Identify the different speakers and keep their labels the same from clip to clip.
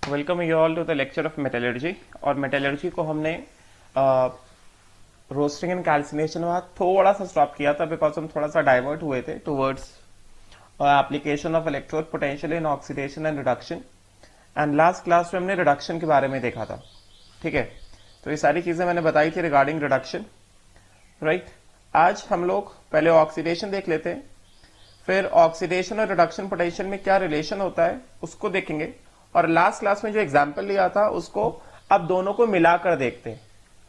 Speaker 1: Welcome you all to the lecture of metallurgy. और metallurgy को हमने रोस्टिंग एंड कैल्सिनेशन में थोड़ा सा स्टॉप किया था बिकॉज हम थोड़ा सा डाइवर्ट हुए थे towards application of electrode potential in oxidation and reduction. And last class में हमने रिडक्शन के बारे में देखा था। ठीक है, तो ये सारी चीजें मैंने बताई थी रिगार्डिंग रिडक्शन, राइट। आज हम लोग पहले ऑक्सीडेशन देख लेते हैं, फिर ऑक्सीडेशन और रिडक्शन पोटेंशियल में क्या रिलेशन होता है उसको देखेंगे, और लास्ट क्लास में जो एग्जाम्पल लिया था उसको अब दोनों को मिलाकर देखते हैं।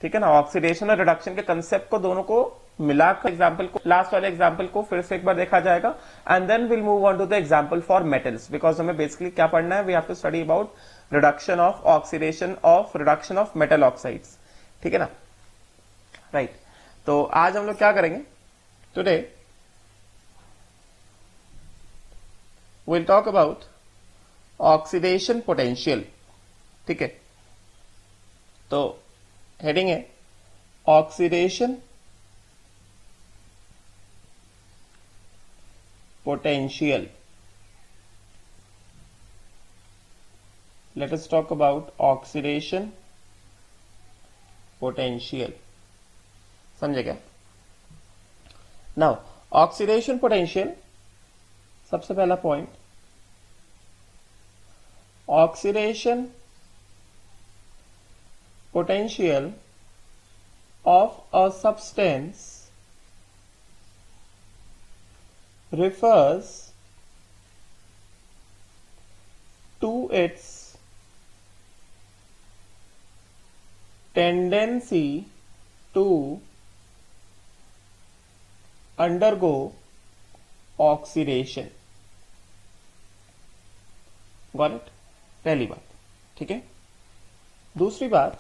Speaker 1: ठीक है ना, ऑक्सीडेशन और रिडक्शन के कंसेप्ट को दोनों को मिलाकर एग्जाम्पल को, लास्ट वाले एग्जाम्पल को फिर से एक बार देखा जाएगा and then will move on to the example for metals, because हमें बेसिकली क्या पढ़ना है, we have to study about reduction of oxidation of reduction of metal oxides. ठीक है ना, राइट। तो आज हम लोग क्या करेंगे, today will talk about oxidation potential. ठीक है, तो हेडिंग है oxidation potential. Let us talk about oxidation potential. समझे क्या? नाउ ऑक्सीडेशन पोटेंशियल, सबसे पहला point, oxidation potential of a substance refers to its tendency to undergo oxidation. Got it? पहली बात। ठीक है, दूसरी बात,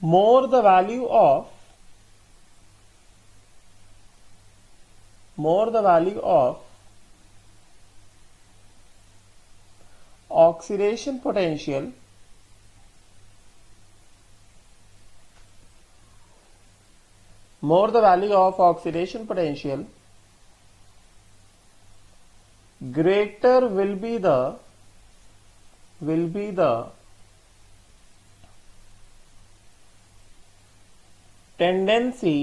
Speaker 1: more the value of oxidation potential greater will be the tendency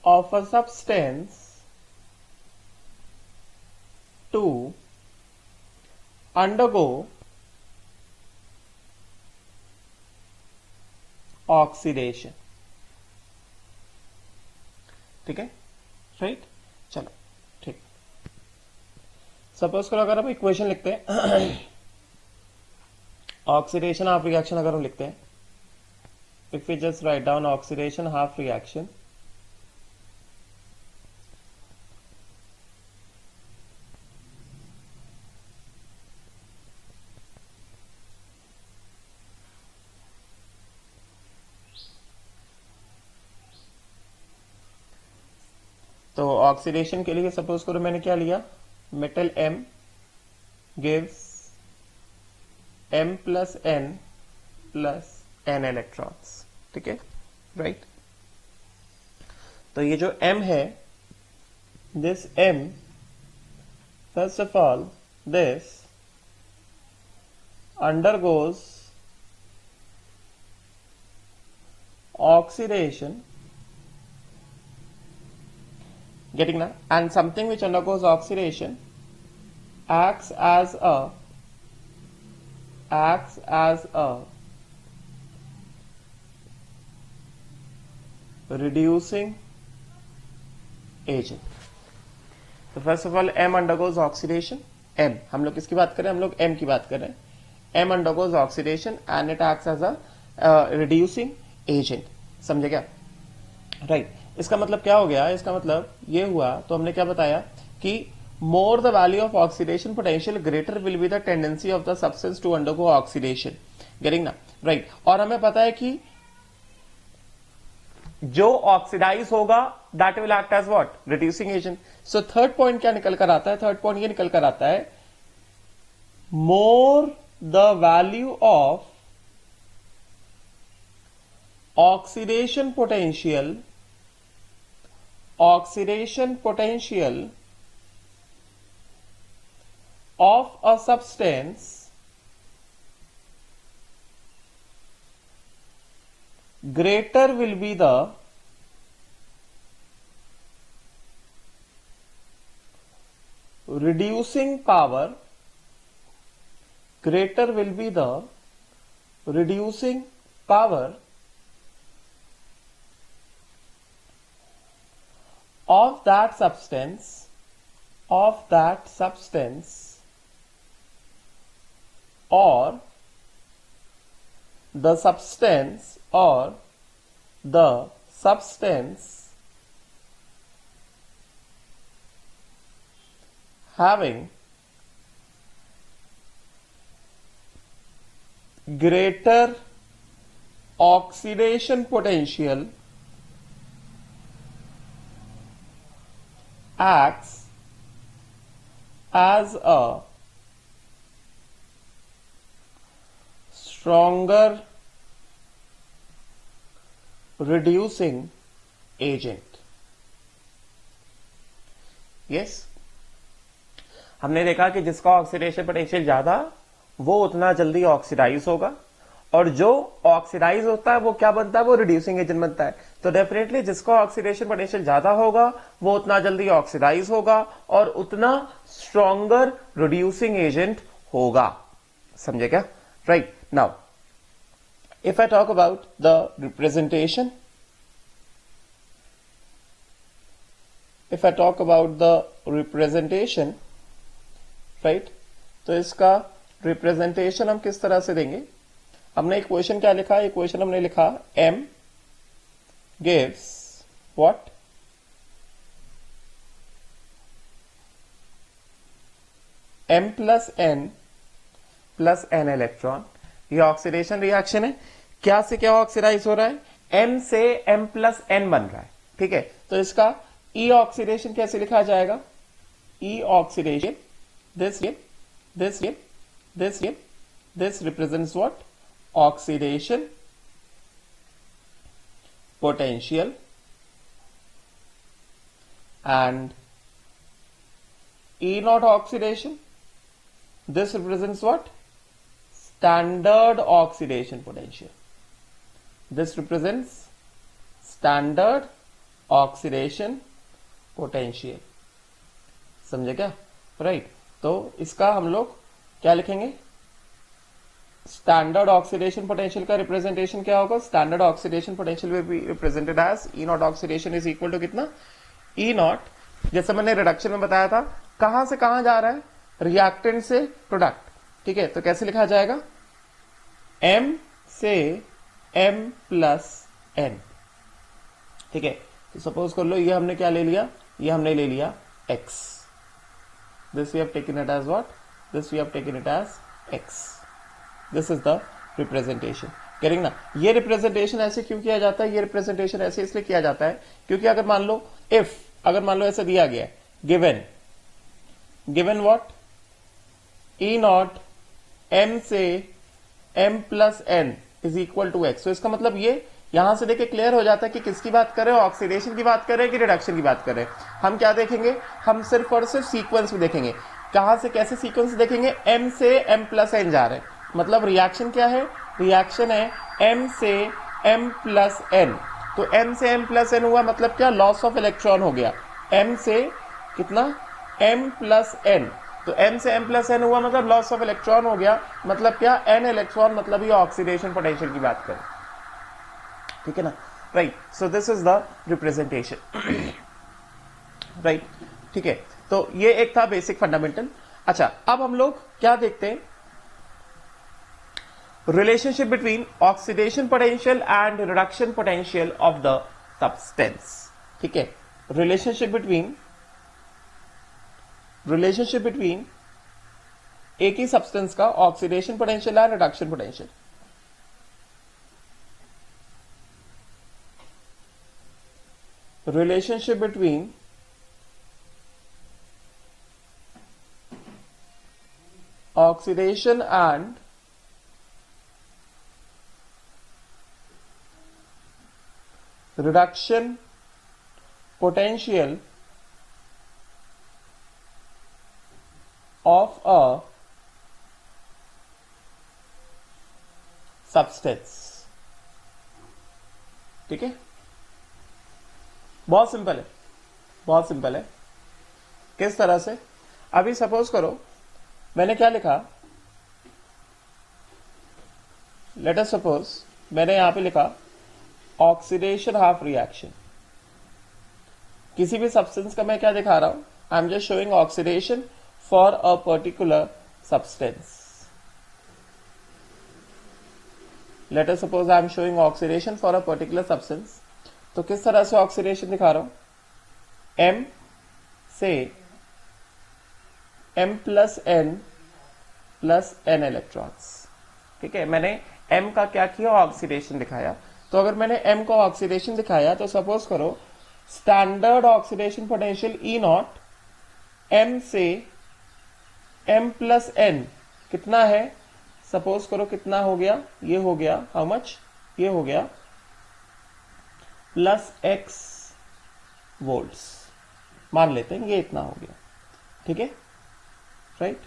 Speaker 1: of a substance to undergo oxidation. ठीक है, right. चलो ठीक, सपोज करो अगर हम इक्वेशन लिखते हैं ऑक्सीडेशन हाफ रिएक्शन, अगर हम लिखते हैं, if we just write down oxidation half reaction, तो ऑक्सीडेशन के लिए सपोज करो मैंने क्या लिया, metal M gives M plus N plus N electrons। ठीक है, राइट। तो ये जो M है, this M, first of all this undergoes oxidation, getting na, and something which undergoes oxidation acts as a reducing agent। तो first of all M undergoes oxidation, M हम लोग किसकी बात कर रहे हैं, हम लोग M की बात कर रहे हैं। M undergoes oxidation and it acts as a reducing agent। समझे क्या? राइट। इसका मतलब क्या हो गया, इसका मतलब ये हुआ, तो हमने क्या बताया कि more the value of oxidation potential greater will be the tendency of the substance to undergo oxidation. Getting ना, राइट। और हमें पता है कि जो ऑक्सीडाइज होगा that will act as what, reducing agent. So third point क्या निकल कर आता है, थर्ड पॉइंट ये निकल कर आता है, मोर the value of oxidation potential of a substance greater will be the reducing power, greater will be the reducing power of that substance or the substance having greater oxidation potential acts as a stronger reducing agent. Yes, हमने देखा कि जिसका oxidation potential ज्यादा वो उतना जल्दी oxidise होगा, और जो ऑक्सीडाइज होता है वो क्या बनता है, वो रिड्यूसिंग एजेंट बनता है। तो डेफिनेटली जिसका ऑक्सीडेशन पोटेंशियल ज्यादा होगा वो उतना जल्दी ऑक्सीडाइज होगा और उतना स्ट्रॉन्गर रिड्यूसिंग एजेंट होगा। समझे क्या? Right. Now if I talk about the representation, right, तो इसका रिप्रेजेंटेशन हम किस तरह से देंगे? हमने इक्वेशन क्या लिखा? इक्वेशन हमने लिखा m gives what? m plus n electron. ये ऑक्सीडेशन रिएक्शन है। क्या से क्या ऑक्सीडाइज हो रहा है? m से m प्लस n बन रहा है। ठीक है, तो इसका e ऑक्सीडेशन कैसे लिखा जाएगा? e oxidation, this represents what? Oxidation potential, and E naught oxidation, this represents what? Standard oxidation potential. This represents standard oxidation potential. समझे क्या? राइट। तो इसका हम लोग क्या लिखेंगे? स्टैंडर्ड ऑक्सीडेशन पोटेंशियल का रिप्रेजेंटेशन क्या होगा? Standard oxidation potential will be represented as E naught oxidation is equal to कितना? ई नॉट, जैसे मैंने रिडक्शन में बताया था, कहां से कहां जा रहा है? रिएक्टेंट से प्रोडक्ट। ठीक है, तो कैसे लिखा जाएगा? m से m प्लस n। ठीक है, तो सपोज कर लो ये हमने क्या ले लिया? ये हमने ले लिया x। This we have taken it as what? This we have taken it as x। This is the representation. करेंगे ना? ये रिप्रेजेंटेशन ऐसे क्यों किया जाता है? ये रिप्रेजेंटेशन ऐसे इसलिए किया जाता है क्योंकि अगर मान लो ऐसे दिया गया है, given what? E naught m से m plus n is equal to x। तो इसका मतलब ये यहां से देखे क्लियर हो जाता है कि किसकी बात कर रहे हो? ऑक्सीडेशन की बात कर रहे हैं कि रिडक्शन की बात कर रहे हैं? हम क्या देखेंगे? हम सिर्फ और सिर्फ सीक्वेंस में देखेंगे। कहां से कैसे सीक्वेंस देखेंगे? m से m प्लस n जा रहे हैं, मतलब रिएक्शन क्या है? रिएक्शन है m से m प्लस n। तो m से m प्लस n हुआ मतलब क्या? लॉस ऑफ इलेक्ट्रॉन हो गया। m से कितना? m plus n। तो m से m प्लस n हुआ मतलब लॉस ऑफ इलेक्ट्रॉन हो गया, मतलब क्या? n इलेक्ट्रॉन, मतलब ये ऑक्सीडेशन पोटेंशियल की बात करें। ठीक है ना? Right. So this is the representation. Right, ठीक है, तो ये एक था बेसिक फंडामेंटल। अच्छा, अब हम लोग क्या देखते हैं? Relationship between oxidation potential and reduction potential of the substance. ठीक है, रिलेशनशिप बिटवीन एक ही सब्सटेंस का oxidation potential and reduction potential. Relationship between oxidation and reduction potential of a substance. ठीक है, बहुत सिंपल है, बहुत सिंपल है। किस तरह से? अभी सपोज करो मैंने क्या लिखा, लेट अस सपोज मैंने यहां पे लिखा ऑक्सीडेशन हाफ रिएक्शन। किसी भी सब्सटेंस का मैं क्या दिखा रहा हूं, I am just showing oxidation for a particular substance. Let us suppose I am showing oxidation for a particular substance. तो किस तरह से ऑक्सीडेशन दिखा रहा हूं, M से M plus N plus N electrons. ठीक है, मैंने M का क्या किया, ऑक्सीडेशन दिखाया। तो अगर मैंने M को ऑक्सीडेशन दिखाया तो सपोज करो standard oxidation potential E not M से M प्लस N कितना है, सपोज करो कितना हो गया, ये हो गया हाउ मच, ये हो गया प्लस X वोल्ट्स, मान लेते हैं ये इतना हो गया। ठीक है, राइट,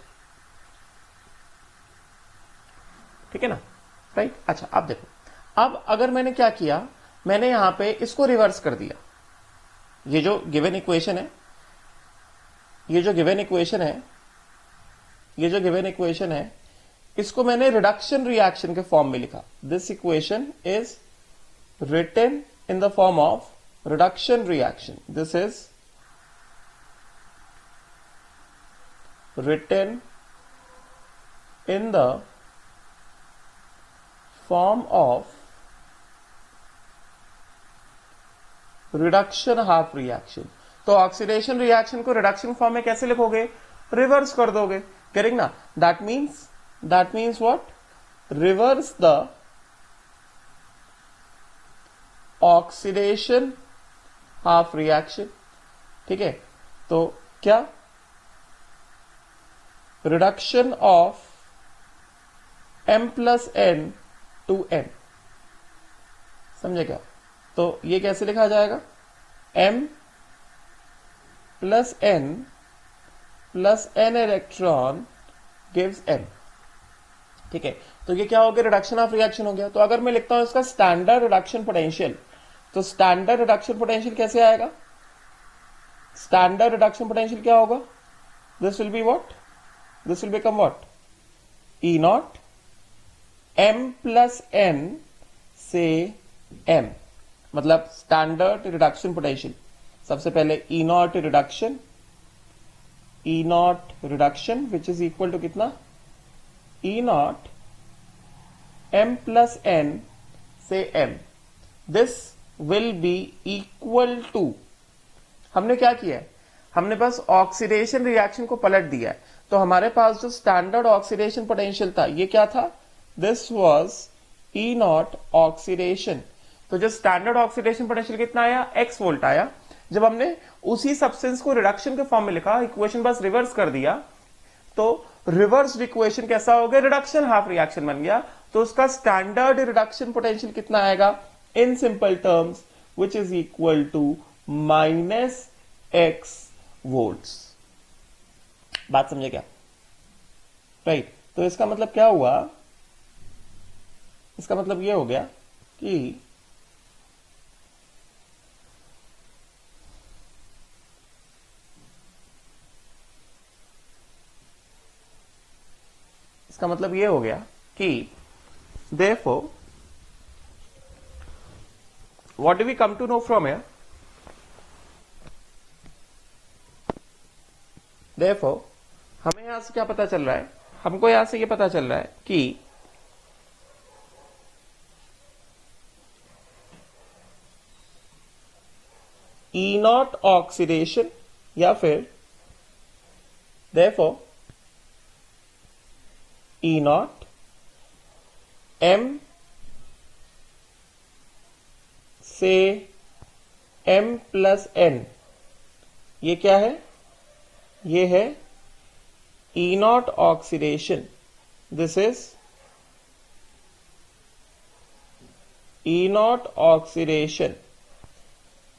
Speaker 1: ठीक है ना, राइट। अच्छा अब देखो, अब अगर मैंने क्या किया, मैंने यहां पे इसको रिवर्स कर दिया। ये जो गिवन इक्वेशन है, ये जो गिवन इक्वेशन है, ये जो गिवन इक्वेशन है, इसको मैंने रिडक्शन रिएक्शन के फॉर्म में लिखा। This equation is written in the form of reduction reaction. This is written in the form of reduction half reaction. तो ऑक्सीडेशन रिएक्शन को रिडक्शन फॉर्म में कैसे लिखोगे, रिवर्स कर दोगे, करेक्ट ना। That means what, reverse the oxidation half reaction. ठीक है, तो क्या, reduction of M plus N to N, समझे क्या। तो ये कैसे लिखा जाएगा, M plus N plus N electron gives M। ठीक है, तो ये क्या हो गया, रिडक्शन ऑफ रिएक्शन हो गया। तो अगर मैं लिखता हूं इसका स्टैंडर्ड रिडक्शन पोटेंशियल, तो स्टैंडर्ड रिडक्शन पोटेंशियल कैसे आएगा, स्टैंडर्ड रिडक्शन पोटेंशियल क्या होगा, this will be what, this will become what, E naught M plus N से M, मतलब स्टैंडर्ड रिडक्शन पोटेंशियल। सबसे पहले E naught रिडक्शन, E naught रिडक्शन विच इज इक्वल टू कितना, E naught M plus N से M, this will be equal to, हमने क्या किया है, हमने बस ऑक्सीडेशन रिएक्शन को पलट दिया है। तो हमारे पास जो स्टैंडर्ड ऑक्सीडेशन पोटेंशियल था ये क्या था, this was E not oxidation. तो जो स्टैंडर्ड ऑक्सीडेशन पोटेंशियल कितना आया, X वोल्ट आया। जब हमने उसी सब्सटेंस को रिडक्शन के फॉर्म में लिखा, इक्वेशन बस रिवर्स कर दिया, तो रिवर्स इक्वेशन कैसा हो गया, रिडक्शन हाफ रिएक्शन बन गया। तो उसका स्टैंडर्ड रिडक्शन पोटेंशियल कितना आएगा, in simple terms which is equal to minus X volts. बात समझे क्या, राइट। तो इसका मतलब क्या हुआ, इसका मतलब यह हो गया कि इसका मतलब यह हो गया कि therefore what do we come to know from here, therefore हमें यहां से क्या पता चल रहा है, हमको यहां से ये पता चल रहा है कि E नॉट ऑक्सीडेशन या फिर therefore E नॉट M से M प्लस N, ये क्या है, ये है E not oxidation. This is E not oxidation.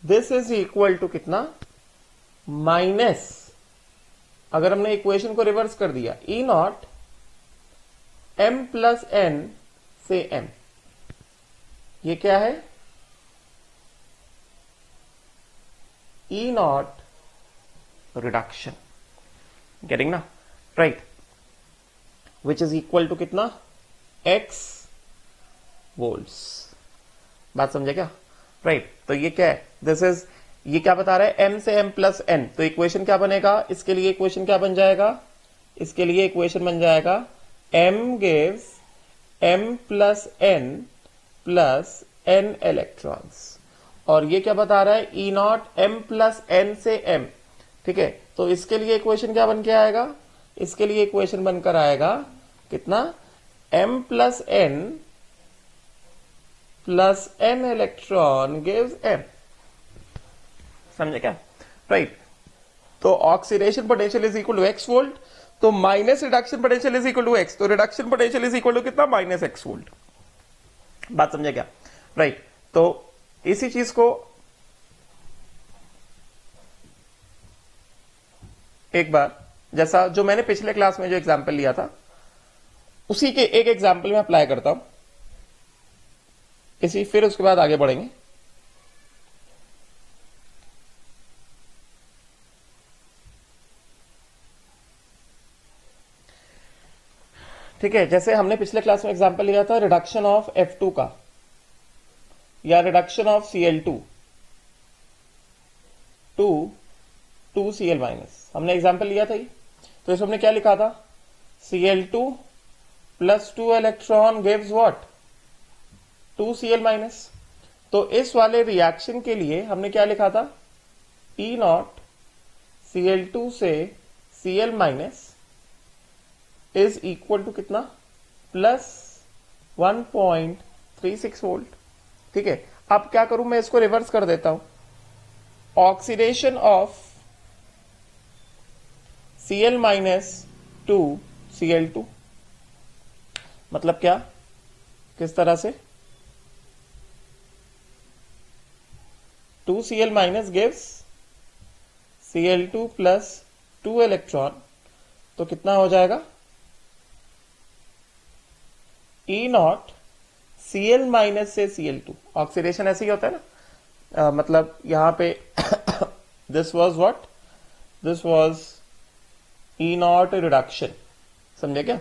Speaker 1: This is equal to कितना, माइनस अगर हमने इक्वेशन को रिवर्स कर दिया, E not M plus N से एम, ये क्या है? ई नॉट रिडक्शन, गेटिंग ना, right, which is equal to कितना? X volts. बात समझे क्या? राइट, तो ये क्या है? दिस इज, ये क्या बता रहा है? एम से एम प्लस एन, तो इक्वेशन क्या बनेगा? इसके लिए इक्वेशन क्या बन जाएगा? इसके लिए इक्वेशन बन जाएगा M gives M plus N electrons, और ये क्या बता रहा है? E not M plus N से एम, ठीक है। तो इसके लिए इक्वेशन क्या बन के आएगा? इसके लिए इक्वेशन बनकर आएगा कितना? M plus N electron gives M. समझे क्या? राइट, तो oxidation potential is equal to X volt, तो minus reduction potential is equal to X, तो reduction potential is equal to कितना? Minus X volt. बात समझे क्या? राइट, तो इसी चीज को एक बार, जैसा जो मैंने पिछले क्लास में जो एग्जांपल लिया था, उसी के एक एग्जांपल में अप्लाई करता हूं इसी, फिर उसके बाद आगे बढ़ेंगे। ठीक है, जैसे हमने पिछले क्लास में एग्जांपल लिया था रिडक्शन ऑफ F2 का, या reduction of Cl2 to 2Cl minus, हमने एग्जांपल लिया था ये। तो इसमें हमने क्या लिखा था? Cl2 plus 2 electron gives what? 2Cl minus. तो इस वाले रिएक्शन के लिए हमने क्या लिखा था? E नॉट Cl2 से Cl minus is equal to कितना? Plus 1.36 volt. ठीक है, अब क्या करूं मैं? इसको रिवर्स कर देता हूं। Oxidation of Cl minus two Cl2, मतलब क्या? किस तरह से? 2Cl minus gives Cl2 plus 2 electron, तो कितना हो जाएगा? E नॉट Cl माइनस से Cl2, ऑक्सीडेशन ऐसे ही होता है ना, मतलब यहां पे this was what? This was E not reduction, समझे क्या?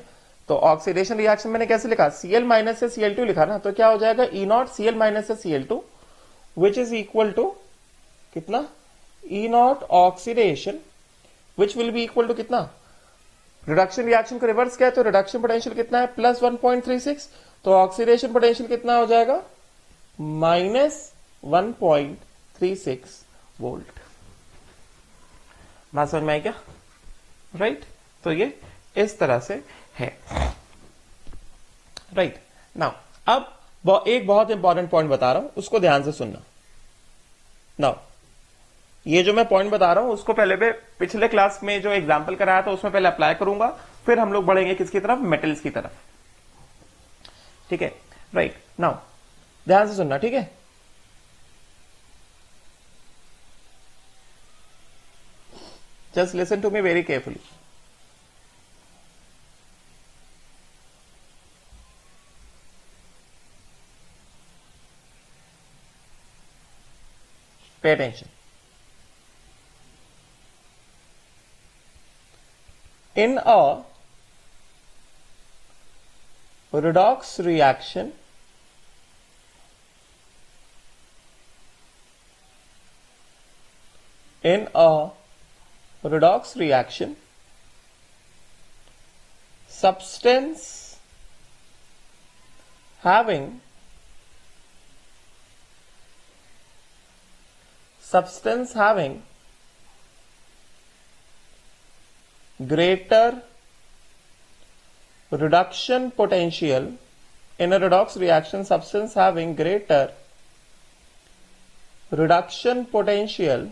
Speaker 1: तो ऑक्सीडेशन रिएक्शन मैंने कैसे लिखा? Cl माइनस से Cl2 लिखा ना, तो क्या हो जाएगा? E नॉट Cl माइनस से Cl2 which is equal to कितना? E not oxidation which will be equal to कितना? रिडक्शन रिएक्शन को रिवर्स किया तो रिडक्शन पोटेंशियल कितना है? प्लस 1.36, तो ऑक्सीडेशन पोटेंशियल कितना हो जाएगा? Minus 1.36 volt. बात समझ में आई क्या? राइट, तो ये इस तरह से है। राइट, नाउ अब एक बहुत इंपॉर्टेंट पॉइंट बता रहा हूं, उसको ध्यान से सुनना। नाउ ये जो मैं पॉइंट बता रहा हूं उसको पहले मैं पिछले क्लास में जो एग्जांपल कराया था उसमें पहले अप्लाई करूंगा, फिर हम लोग बढ़ेंगे किसकी तरफ? मेटल्स की तरफ। ठीक है, राइट, नाउ ध्यान से सुनना, ठीक है? Just listen to me very carefully. Pay attention. In a redox reaction, substance having greater reduction potential, in a redox reaction, substance having greater reduction potential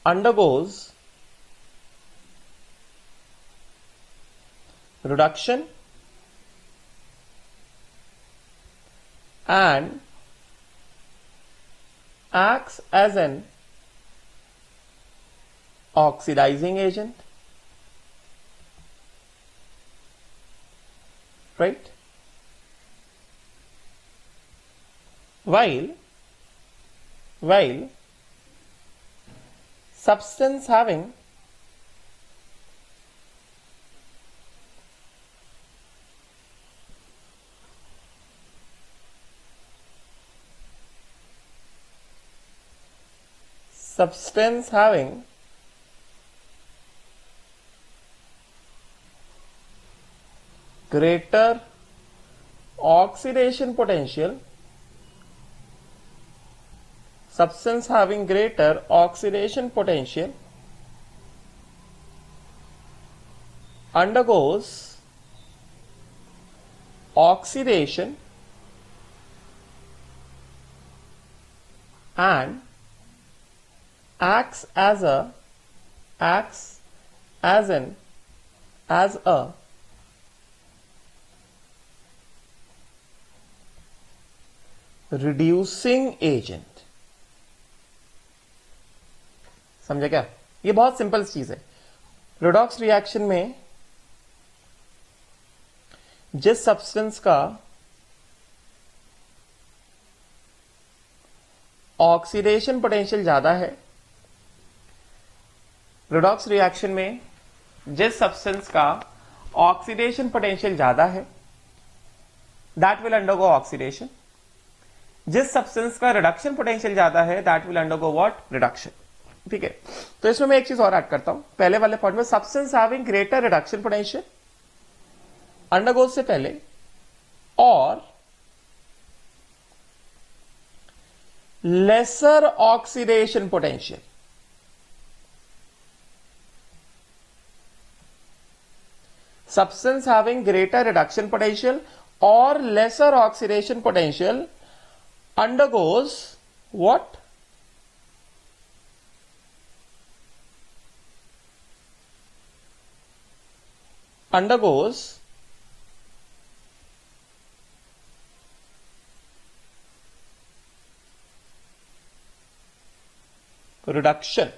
Speaker 1: undergoes reduction and acts as an oxidizing agent, right? While substance having greater oxidation potential, substance having greater oxidation potential undergoes oxidation and acts as a reducing agent. समझे क्या? ये बहुत simple चीज है. Redox reaction में जिस substance का oxidation potential ज्यादा है, रिडॉक्स रिएक्शन में जिस सब्सटेंस का ऑक्सीडेशन पोटेंशियल ज्यादा है, दैट विल अंडरगो ऑक्सीडेशन. जिस सब्सटेंस का रिडक्शन पोटेंशियल ज्यादा है, that will undergo what? Reduction. ठीक है. तो इसमें मैं एक चीज और ऐड करता हूं. पहले वाले पॉइंट में substance having greater reduction potential undergoes से पहले और lesser oxidation potential. Substance having greater reduction potential और lesser oxidation potential undergoes what? Undergoes reduction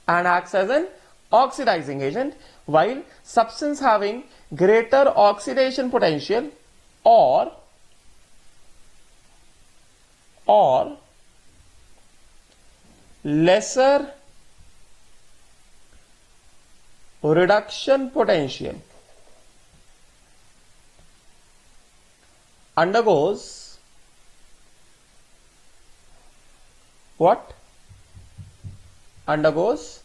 Speaker 1: and acts as an oxidizing agent, while substance having greater oxidation potential or lesser reduction potential undergoes what? Undergoes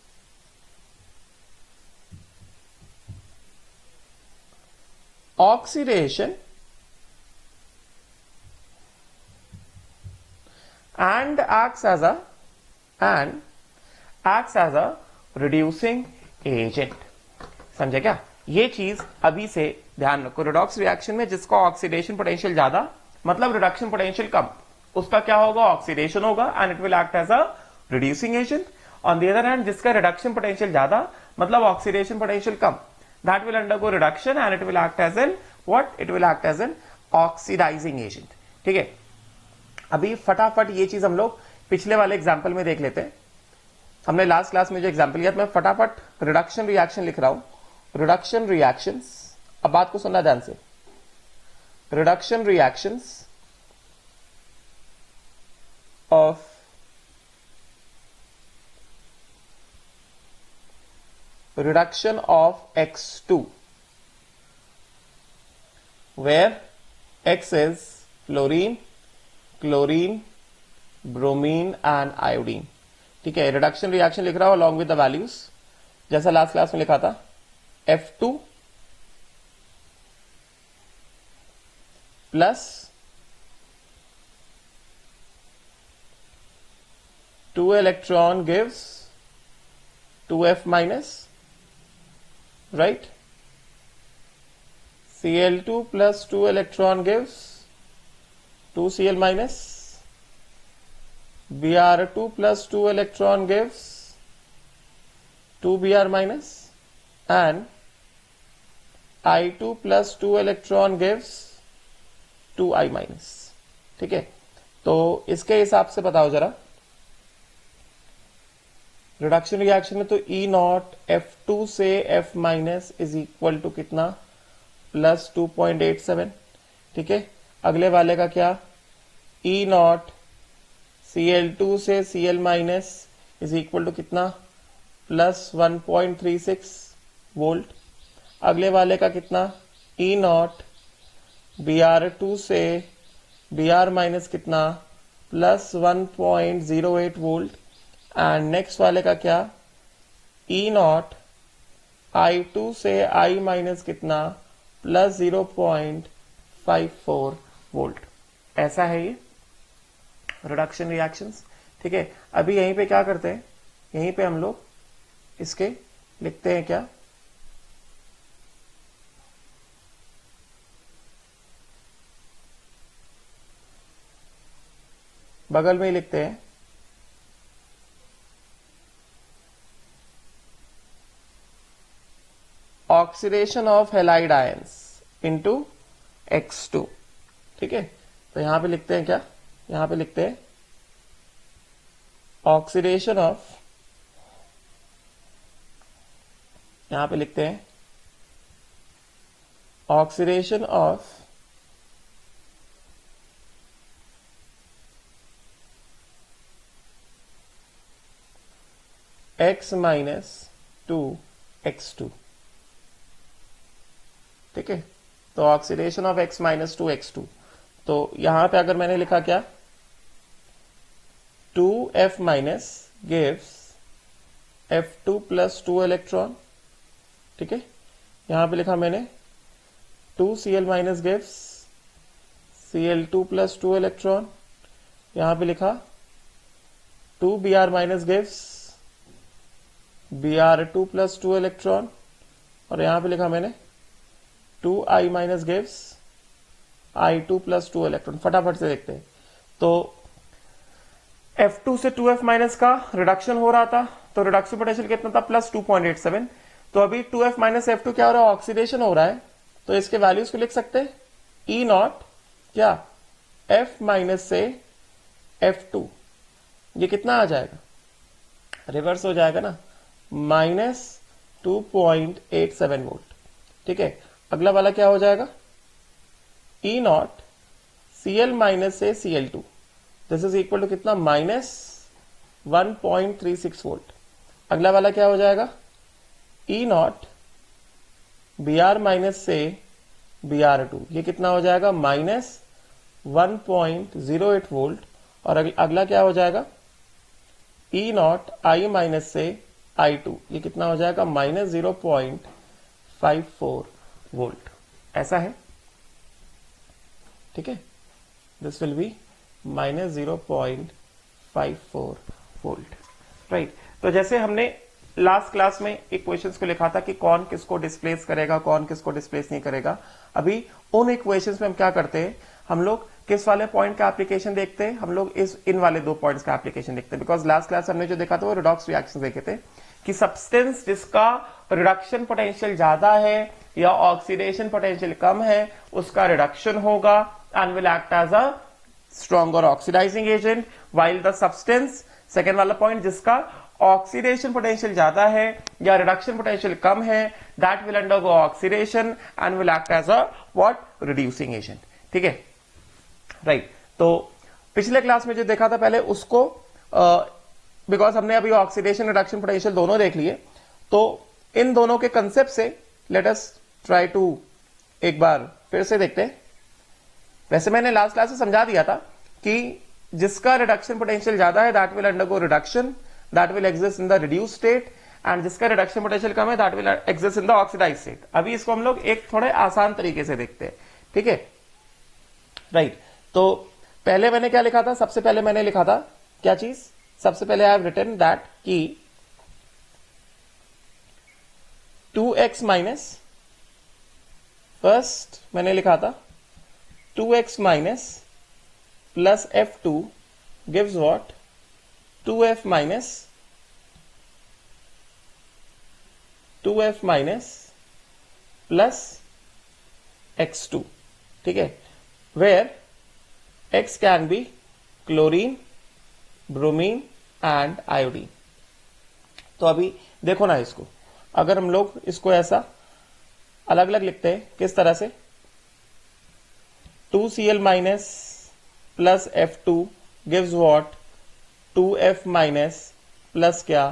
Speaker 1: oxidation and acts as a reducing agent. समझे क्या? ये चीज अभी से ध्यान रखो. Redox reaction में जिसका ऑक्सीडेशन पोटेंशियल ज्यादा, मतलब रिडक्शन पोटेंशियल कम, उसका क्या होगा? ऑक्सीडेशन होगा and it will act as a reducing agent. On the other hand जिसका रिडक्शन पोटेंशियल ज्यादा, मतलब ऑक्सीडेशन पोटेंशियल कम, that will undergo reduction and it will act as an what? It will act as an oxidising agent. ठीक है. अभी फटाफट ये चीज हम लोग पिछले वाले एग्जाम्पल में देख लेते हैं. हमने लास्ट क्लास में जो एग्जाम्पल लिया, मैं फटाफट रिडक्शन रिएक्शन लिख रहा हूं. रिडक्शन रिएक्शंस, अब बात को सुनना ध्यान से. Reduction reactions of reduction of X2, where X is fluorine, chlorine, bromine and iodine. ठीक है. रिडक्शन रिएक्शन लिख रहा हूं along with the values, जैसा लास्ट क्लास में लिखा था. F2 plus 2 electron gives 2F minus, right? Cl2 plus 2 electron gives 2Cl minus. Br2 plus 2 electron gives 2Br minus, and I2 plus 2 electron gives 2I minus. ठीक है. तो इसके हिसाब से बताओ जरा, रिडक्शन रिएक्शन में तो ई नॉट F2 से F minus is equal to कितना, प्लस 2.87। ठीक है, अगले वाले का क्या, ई नॉट Cl2 से Cl minus is equal to कितना, प्लस 1.36 वोल्ट। अगले वाले का कितना, ई नॉट Br2 से Br माइनस कितना, प्लस 1.08 वोल्ट। एंड नेक्स्ट वाले का क्या, ई नॉट I2 से I माइनस कितना, प्लस 0.54 वोल्ट। ऐसा है ये रिडक्शन रिएक्शंस। ठीक है, अभी यहीं पे क्या करते हैं, यहीं पे हम लोग इसके लिखते हैं क्या, बगल में ही लिखते हैं oxidation of halide ions into X2। ठीक है, तो यहां पे लिखते हैं क्या, यहां पे लिखते हैं ऑक्सीडेशन ऑफ, यहां पे लिखते हैं oxidation of X minus two X2। ठीक है, तो oxidation of X minus two X2, तो यहां पे अगर मैंने लिखा क्या, 2F minus gives F2 plus 2 electron. ठीक है, यहां पे लिखा मैंने 2Cl minus gives Cl2 plus 2 electron. यहां पे लिखा 2Br minus gives Br2 plus 2 electron. और यहां पे लिखा मैंने 2I minus gives I2 plus 2 electron. फटाफट से देखते हैं, तो F2 से 2F माइनस का रिडक्शन हो रहा था, तो रिडक्शन पोटेंशियल कितना था, प्लस 2.87। तो अभी 2F माइनस F2 क्या हो रहा है, ऑक्सीडेशन हो रहा है, तो इसके वैल्यूज को लिख सकते हैं, ई नॉट क्या, F माइनस से F2, ये कितना आ जाएगा, रिवर्स हो जाएगा ना, माइनस 2.87 वोल्ट। ठीक है, अगला वाला क्या हो जाएगा, ई नॉट Cl माइनस से Cl2, this is equal to कितना, माइनस 1.36 वोल्ट। अगला वाला क्या हो जाएगा, ई नॉट Br माइनस से Br2, ये कितना हो जाएगा, माइनस 1.08 वोल्ट। और अगला क्या हो जाएगा, ई नॉट I माइनस से I2, ये कितना हो जाएगा, माइनस 0.54 वोल्ट। ऐसा है, ठीक है, this will B minus 0.54 volt, right. तो जैसे हमने लास्ट क्लास में इक्वेशंस को लिखा था कि कौन किसको डिस्प्लेस करेगा, कौन किसको डिस्प्लेस नहीं करेगा, अभी उन इक्वेशंस में हम क्या करते हैं, हम लोग किस वाले पॉइंट का एप्लीकेशन देखते हैं, हम लोग इन वाले दो पॉइंट्स का एप्लीकेशन देखते हैं। बिकॉज लास्ट क्लास हमने जो देखा था वो रिडॉक्स रिएक्शन देखे थे कि सब्सटेंस जिसका रिडक्शन पोटेंशियल ज्यादा है या ऑक्सीडेशन पोटेंशियल कम है उसका रिडक्शन होगा and will act as a stronger oxidising agent, while the substance, second वाला पॉइंट, जिसका ऑक्सीडेशन पोटेंशियल ज्यादा है या रिडक्शन पोटेंशियल कम है, that will undergo oxidation and will act as a what, reducing agent. ठीक है, राइट। तो पिछले क्लास में जो देखा था पहले उसको, बिकॉज हमने अभी ऑक्सीडेशन रिडक्शन पोटेंशियल दोनों देख लिए, तो इन दोनों के कंसेप्ट से लेट अस ट्राई टू एक बार फिर से देखते हैं। वैसे मैंने लास्ट क्लास में समझा दिया था कि जिसका रिडक्शन पोटेंशियल ज्यादा है that will undergo reduction, that will exist in the reduce state, and जिसका रिडक्शन पोटेंशियल कम है that will exist in the oxidise state. अभी इसको हम लोग एक थोड़े आसान तरीके से देखते हैं। ठीक है, राइट। तो पहले मैंने क्या लिखा था, सबसे पहले मैंने लिखा था क्या चीज, सबसे पहले आई हैव रिटन दैट कि 2x माइनस, फर्स्ट मैंने लिखा था 2x minus plus F2 gives what, 2F minus plus X2। ठीक है, where X can be chlorine, bromine and iodine। तो अभी देखो ना, इसको अगर हम लोग इसको ऐसा अलग अलग लिखते हैं, किस तरह से, 2Cl minus plus F2 gives what, 2F minus plus क्या,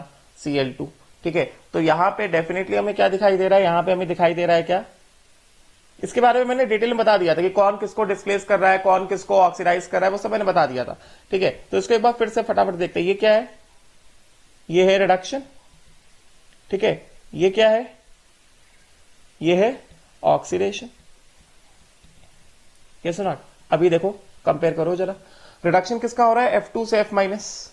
Speaker 1: Cl2। ठीक है, तो यहां पे डेफिनेटली हमें क्या दिखाई दे रहा है, यहां पे हमें दिखाई दे रहा है क्या, इसके बारे में मैंने डिटेल में बता दिया था कि कौन किसको डिस्प्लेस कर रहा है, कौन किसको ऑक्सीडाइज कर रहा है, वो सब मैंने बता दिया था। ठीक है, तो इसको एक बार फिर से फटाफट देखते हैं। ये क्या है, ये है रिडक्शन। ठीक है, ये क्या है, ये है ऑक्सीडेशन। Yes not. अभी देखो कंपेयर करो जरा, रिडक्शन किसका हो रहा है, F2 से F माइनस।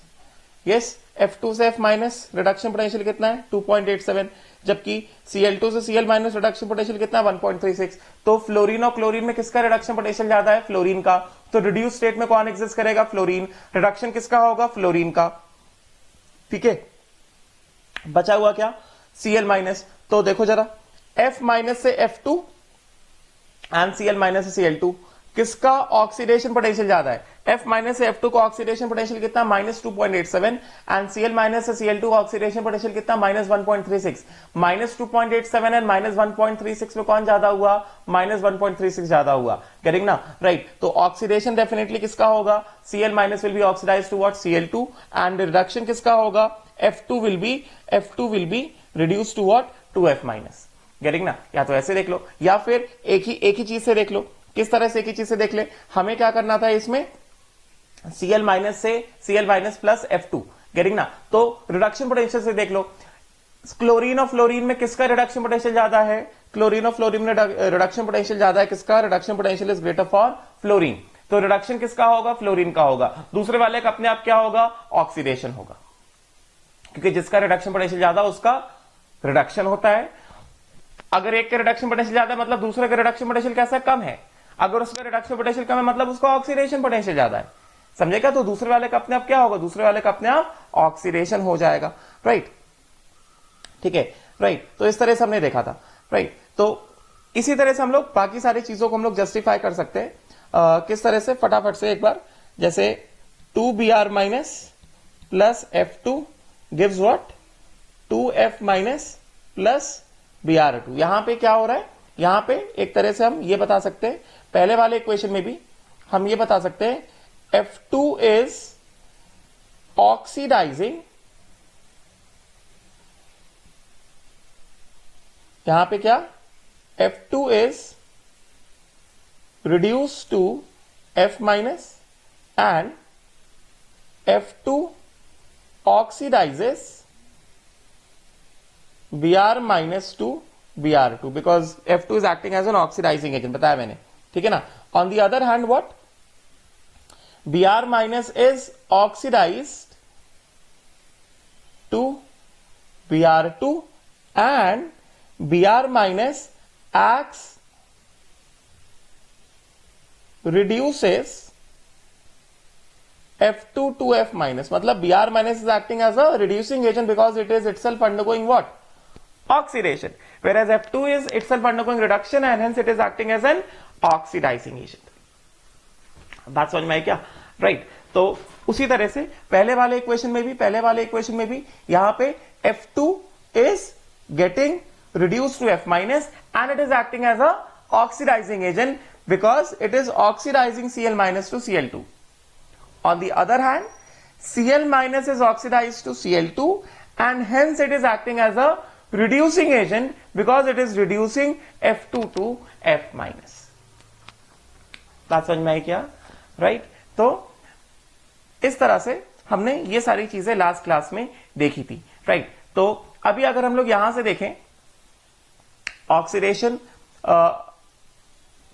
Speaker 1: यस, F2 से F माइनस रिडक्शन पोटेंशियल कितना है, 2.87, जबकि Cl2 से Cl माइनस रिडक्शन पोटेंशियल कितना है, 1.36। तो फ्लोरीन और क्लोरीन में किसका रिडक्शन पोटेंशियल ज्यादा है, फ्लोरीन का। तो रिड्यूस स्टेट में कौन एग्जिस्ट करेगा, फ्लोरीन। रिडक्शन किसका होगा, फ्लोरीन का। ठीक है, बचा हुआ क्या, Cl माइनस। तो देखो जरा, F माइनस से F2 एंड Cl माइनस से Cl2, किसका ऑक्सीडेशन पोटेंशियल ज्यादा है, F माइनस से F2 का ऑक्सीडेशन पोटेंशियल कितना, -2.87, एंड Cl माइनस से Cl2 का ऑक्सीडेशन पोटेंशियल कितना, -1.36। -2.87 एंड -1.36 में कौन ज्यादा हुआ, -1.36 ज्यादा हुआ। गेटिंग ना, राइट। तो ऑक्सीडेशन डेफिनेटली किसका होगा, Cl minus will be oxidise to what, Cl2, and reduction किसका होगा, F2 will be reduce to what, to F minus. Getting ना, या तो ऐसे देख लो, या फिर एक ही चीज से देख लो। किस तरह से एक ही चीज से देख ले, हमें क्या करना था इसमें, Cl माइनस से Cl minus plus F2। Getting ना, तो रिडक्शन पोटेंशियल से देख लो, क्लोरीन और फ्लोरीन में किसका रिडक्शन पोटेंशियल ज्यादा है, क्लोरीन और फ्लोरीन में रिडक्शन पोटेंशियल ज्यादा है, किसका reduction potential is greater for fluorine. तो रिडक्शन किसका होगा, फ्लोरीन का होगा। दूसरे वाले का अपने आप क्या होगा, ऑक्सीडेशन होगा, क्योंकि जिसका रिडक्शन पोटेंशियल ज्यादा उसका रिडक्शन होता है। अगर एक का रिडक्शन पोटेंशियल ज्यादा है मतलब दूसरे का रिडक्शन पोटेंशियल कैसा कम है, अगर उसका रिडक्शन पोटेंशियल कम है मतलब उसका ऑक्सीडेशन पोटेंशियल ज्यादा है। समझेगा, तो दूसरे वाले का अपने आप क्या होगा, दूसरे वाले का अपने आप ऑक्सीडेशन हो जाएगा। राइट, ठीक है, राइट। तो इस तरह से हमने देखा था। राइट, तो इसी तरह से हम लोग बाकी सारी चीजों को हम लोग जस्टिफाई कर सकते हैं। किस तरह से, फटाफट से एक बार, जैसे 2Br minus plus F2 gives what, 2F minus plus Br2। यहां पे क्या हो रहा है, यहां पे एक तरह से हम ये बता सकते हैं, पहले वाले इक्वेशन में भी हम ये बता सकते हैं, F2 इज ऑक्सीडाइजिंग, यहां पे क्या, F2 is reduce to F minus and F2 oxidises Br minus to Br2 because F2 is acting as an oxidizing agent, बताया मैंने। ठीक है ना। On the other hand, what, Br minus is oxidized to Br2 and Br minus acts, reduces F2 to F minus, मतलब Br minus is acting as a reducing agent because it is itself undergoing what, oxidation, whereas F2 is itself undergoing reduction and hence it is acting as an oxidizing agent। बात समझ में आई क्या, right. तो उसी तरह से पहले वाले इक्वेशन में भी यहां पे F2 is getting reduced to F minus and it is acting as a oxidizing agent because it is oxidizing Cl minus to Cl2। On the other hand, Cl minus is oxidized to Cl2 and hence it is acting as a reducing agent because it is reducing F2 to F minus। बात समझ में आई क्या, right. तो इस तरह से हमने ये सारी चीजें लास्ट क्लास में देखी थी, राइट। तो अभी अगर हम लोग यहां से देखें ऑक्सीडेशन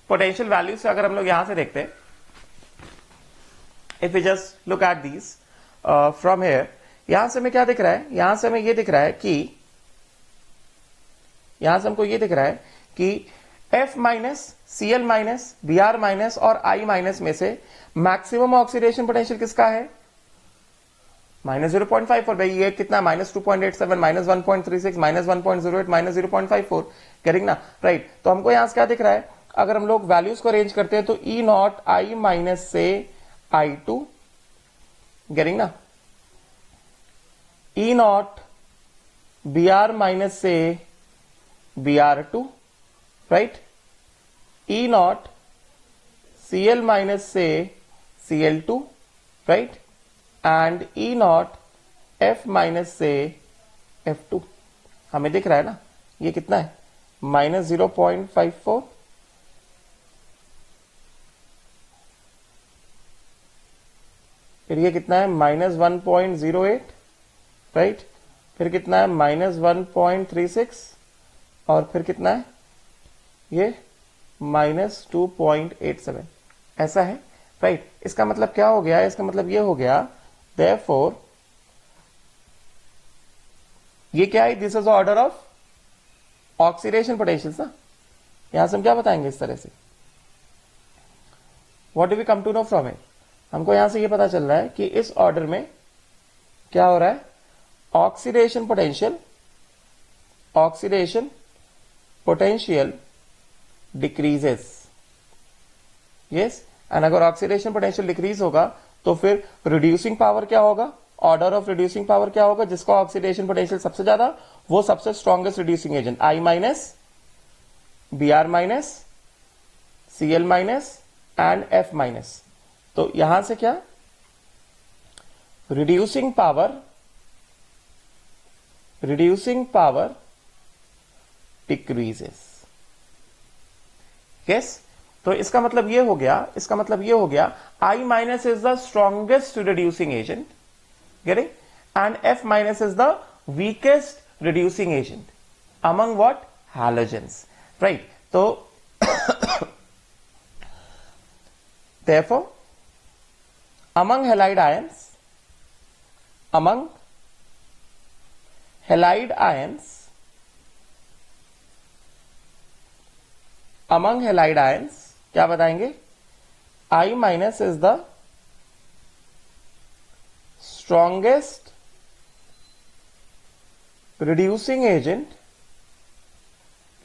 Speaker 1: पोटेंशियल वैल्यू से, अगर हम लोग यहां से देखते हैं, if we just look at these from here, यहां से हमें क्या दिख रहा है, यहां से हमें ये दिख रहा है कि, यहां से हमको ये दिख रहा है कि F minus, Cl minus, Br minus और I माइनस में से मैक्सिमम ऑक्सीडेशन पोटेंशियल किसका है, -0.54। भाई ये कितना, -2.87, -1.36, -1.08, -0.54। करेक्ट ना, राइट। तो हमको यहां से क्या दिख रहा है, अगर हम लोग वैल्यूज को अरेंज करते हैं तो E0 I माइनस से I2, गेटिंग ना, E0 Br minus say Br2, right? E naught Cl minus say Cl2, right? And E naught F minus say F2. हमें दिख रहा है ना ये कितना है, -0.54, फिर ये कितना है -1.08, राइट? फिर कितना है -1.36 और फिर कितना है ये -2.87, ऐसा है, राइट? इसका मतलब क्या हो गया, इसका मतलब ये हो गया therefore ये क्या है, this is order of oxidation potential ना। यहां से हम क्या बताएंगे इस तरह से, what do we come to know from it, हमको यहां से ये पता चल रहा है कि इस ऑर्डर में क्या हो रहा है, oxidation potential decreases, yes. And अगर ऑक्सीडेशन पोटेंशियल डिक्रीज होगा तो फिर रिड्यूसिंग पावर क्या होगा, ऑर्डर ऑफ रिड्यूसिंग पावर क्या होगा, जिसका ऑक्सीडेशन पोटेंशियल सबसे ज्यादा, वो सबसे strongest reducing agent I minus Br minus Cl minus and F minus. तो यहां से क्या, रिड्यूसिंग पावर डिक्रीजेस, यस। तो इसका मतलब ये हो गया, I minus is the strongest reducing agent, getting, and F minus is the weakest reducing agent among what, halogens, right? So therefore among halide ions क्या बताएंगे, I minus is the strongest reducing agent,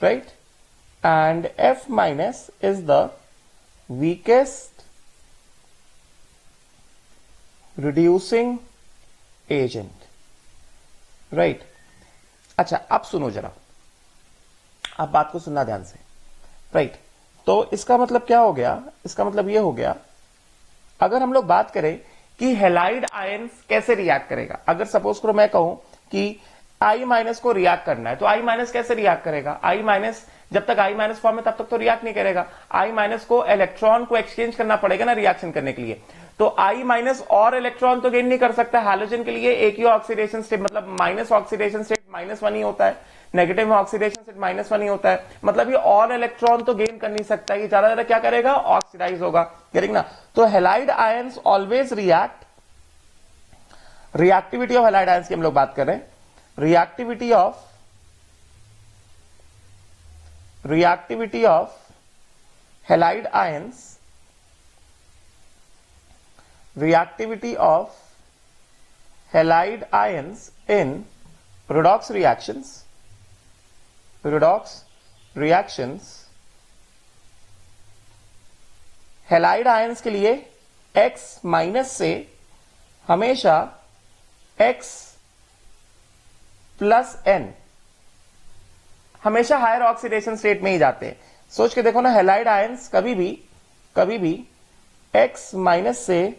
Speaker 1: right? And F minus is the weakest reducing agent, right? अच्छा अब सुनो जरा, अब बात को सुनना ध्यान से, राइट? तो इसका मतलब क्या हो गया, इसका मतलब ये हो गया, अगर हम लोग बात करें कि हेलाइड आयंस कैसे रिएक्ट करेगा, अगर सपोज करो मैं कहूं कि I माइनस को रिएक्ट करना है, तो I माइनस कैसे रिएक्ट करेगा, I माइनस जब तक I माइनस फॉर्म है तब तक तो रिएक्ट नहीं करेगा, I माइनस को इलेक्ट्रॉन को एक्सचेंज करना पड़ेगा ना रिएक्शन करने के लिए, तो I माइनस और इलेक्ट्रॉन तो गेन नहीं कर सकता, हैलोजन के लिए एक ही ऑक्सीडेशन स्टेट, मतलब माइनस ऑक्सीडेशन स्टेट -1 ही होता है, नेगेटिव ऑक्सीडेशन स्टेट -1 ही होता है, मतलब ये और इलेक्ट्रॉन तो गेन कर नहीं सकता, ये ज्यादा क्या करेगा, ऑक्सीडाइज होगा, गेटिंग ना। तो halide ions always react, reactivity of halide ions की हम लोग बात कर रहे हैं, reactivity of halide ions, reactivity of halide ions in redox reactions, halide ions के लिए X माइनस से हमेशा X प्लस N हमेशा हायर ऑक्सीडेशन स्टेट में ही जाते हैं। सोच के देखो ना, हेलाइड आयंस कभी भी X माइनस से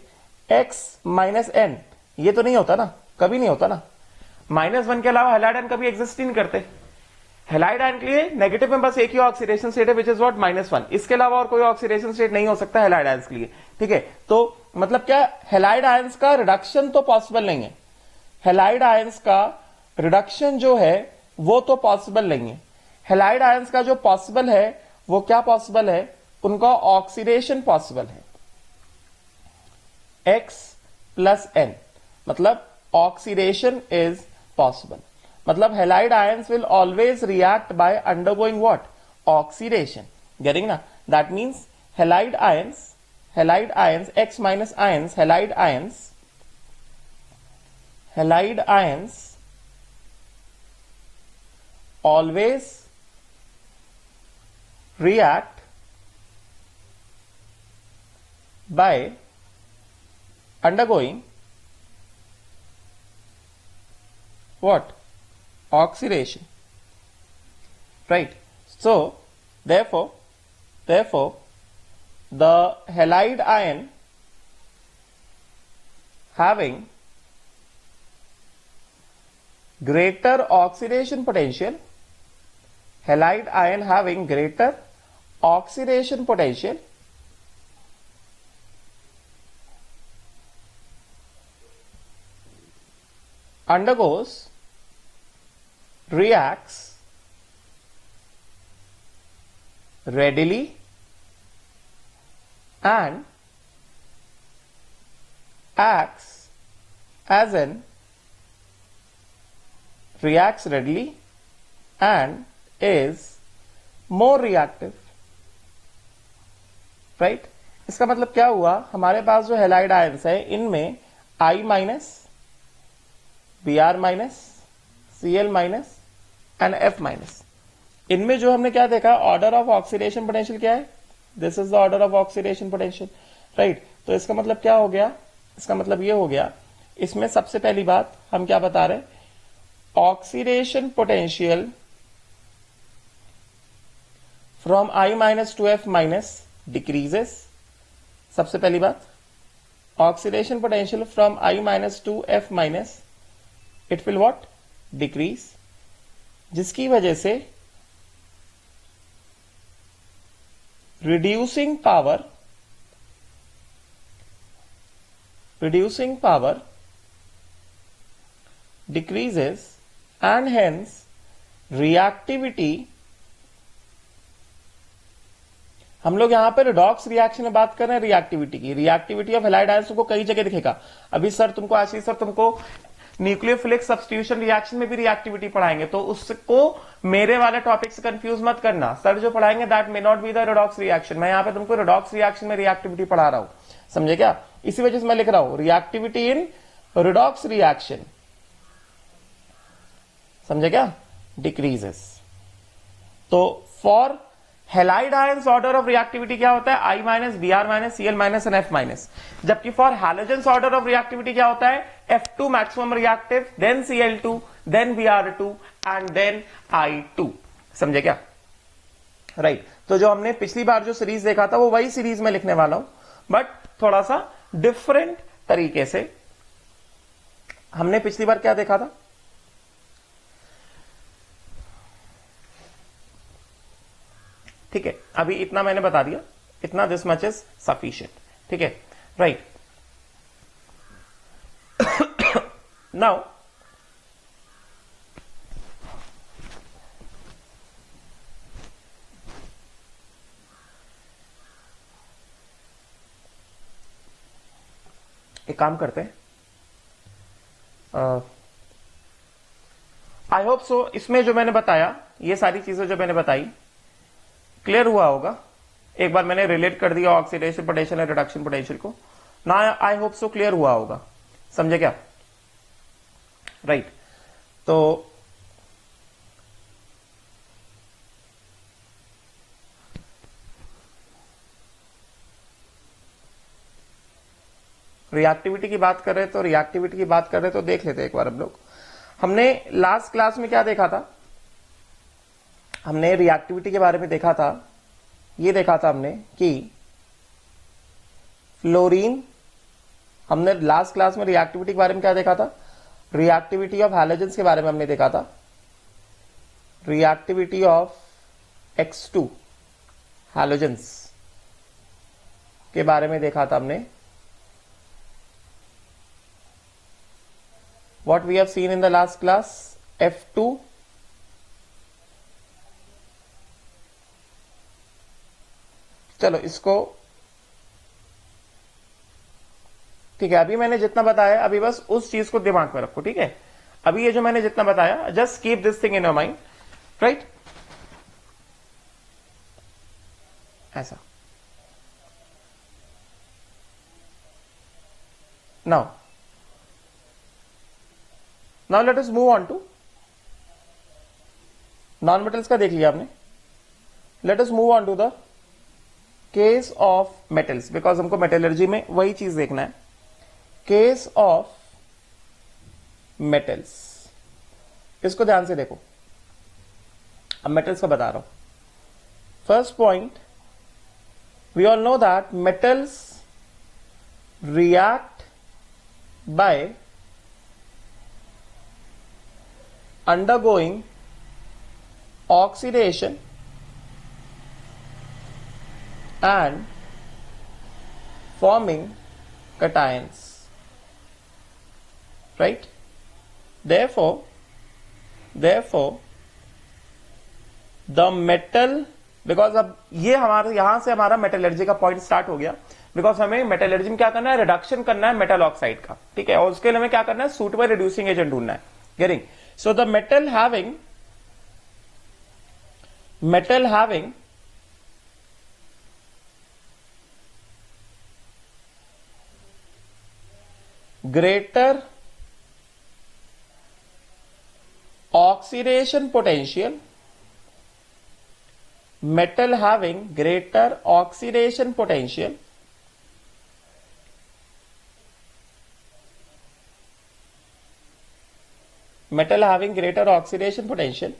Speaker 1: X माइनस N ये तो नहीं होता ना, कभी नहीं होता ना, -1 के अलावा हेलाइड आयन कभी एग्जिस्ट ही नहीं करते। हेलाइड आयन के लिए नेगेटिव में बस एक ही ऑक्सीडेशन स्टेट है, विच इज व्हाट, -1, इसके अलावा और कोई ऑक्सीडेशन स्टेट नहीं हो सकता हेलाइड आयंस के लिए, ठीक है। तो मतलब क्या, हेलाइड आयंस का रिडक्शन तो पॉसिबल नहीं है, हेलाइड आयंस का रिडक्शन जो है वो तो पॉसिबल नहीं है, हेलाइड आयंस का जो पॉसिबल है वो क्या पॉसिबल है, उनका ऑक्सीडेशन पॉसिबल है, X प्लस N, मतलब ऑक्सीडेशन इज पॉसिबल, मतलब halide ions will always react by undergoing what, oxidation, getting ना, that means halide ions X minus ions, halide ions always react by undergoing what, oxidation, right? So therefore the halide ion having greater oxidation potential, halide ion having greater oxidation potential reacts readily and acts as an and is more reactive, right? इसका मतलब क्या हुआ, हमारे पास जो halide ions है इनमें I minus, Br minus, Cl minus and F minus, इनमें जो हमने क्या देखा, ऑर्डर ऑफ ऑक्सीडेशन पोटेंशियल क्या है, this is the order of oxidation potential, right? तो इसका मतलब क्या हो गया, इसका मतलब ये हो गया, इसमें सबसे पहली बात हम क्या बता रहे हैं, oxidation potential from I minus two F minus decreases, सबसे पहली बात, oxidation potential from I minus two F minus it will what, decrease, जिसकी वजह से reducing power decreases and hence reactivity, हम लोग यहां पर रिडॉक्स रिएक्शन में बात कर रहे हैं रिएक्टिविटी की, रिएक्टिविटी ऑफ हैलाइड आयंस को कई जगह दिखेगा। अभी सर तुमको, आशीष सर तुमको न्यूक्लियोफिलिक सब्स्टिट्यूशन रिएक्शन में भी रिएक्टिविटी पढ़ाएंगे, तो उसको मेरे वाले टॉपिक से कंफ्यूज मत करना, सर जो पढ़ाएंगे that may not be the redox reaction, मैं यहां पे तुमको रिडॉक्स रिएक्शन में रिएक्टिविटी पढ़ा रहा हूं, समझे क्या? इसी वजह से मैं लिख रहा हूं रिएक्टिविटी इन रिडॉक्स रिएक्शन, समझे क्या, डिक्रीजेस। तो for halide ions order of reactivity क्या होता है, I minus, Br minus, Cl minus and F minus, जबकि for halogens order of reactivity क्या होता है, F2 maximum reactive, then Cl2, then Br2 and then I2, समझे क्या, राइट? तो जो हमने पिछली बार जो सीरीज देखा था वो वही सीरीज में लिखने वाला हूं, बट थोड़ा सा डिफरेंट तरीके से। हमने पिछली बार क्या देखा था, ठीक है, अभी इतना मैंने बता दिया, इतना, दिस मच इज सफिशिएंट, ठीक है, राइट? नाउ एक काम करते हैं, आई होप सो इसमें जो मैंने बताया, ये सारी चीजें जो मैंने बताई क्लियर हुआ होगा। एक बार मैंने रिलेट कर दिया ऑक्सीडेशन पोटेंशियल और रिडक्शन पोटेंशियल को, ना आई होप सो क्लियर हुआ होगा, समझे क्या, राइट? तो रिएक्टिविटी की बात कर रहे तो देख लेते हैं एक बार हम लोग। हमने लास्ट क्लास में क्या देखा था, हमने रिएक्टिविटी के बारे में देखा था, ये देखा था हमने कि फ्लोरीन, हमने लास्ट क्लास में रिएक्टिविटी के बारे में क्या देखा था, रिएक्टिविटी ऑफ हैलोजेंस के बारे में हमने देखा था, रिएक्टिविटी ऑफ X2 हैलोजेंस के बारे में देखा था हमने। What we have seen in the last class, F2 चलो इसको, ठीक है, अभी मैंने जितना बताया अभी बस उस चीज को दिमाग में रखो, ठीक है? अभी ये जो मैंने जितना बताया, just keep this thing in your mind, right? ऐसा। Now let us move on to non metals का देख लिया आपने, let us move on to the case of metals, because हमको मेटलर्जी में वही चीज देखना है। केस ऑफ मेटल्स, इसको ध्यान से देखो, अब मेटल्स का बता रहा हूं। First point, we all know that metals react by undergoing oxidation and forming cations, right? Therefore the metal, because अब ये हमारे यहां से हमारा मेटलर्जी का पॉइंट स्टार्ट हो गया, बिकॉज हमें मेटलर्जी में क्या करना है, रिडक्शन करना है मेटल ऑक्साइड का, ठीक है, और उसके लिए हमें क्या करना है, सूटेबल रिड्यूसिंग एजेंट ढूंढना है, getting. So the metal having greater oxidation potential, metal having greater oxidation potential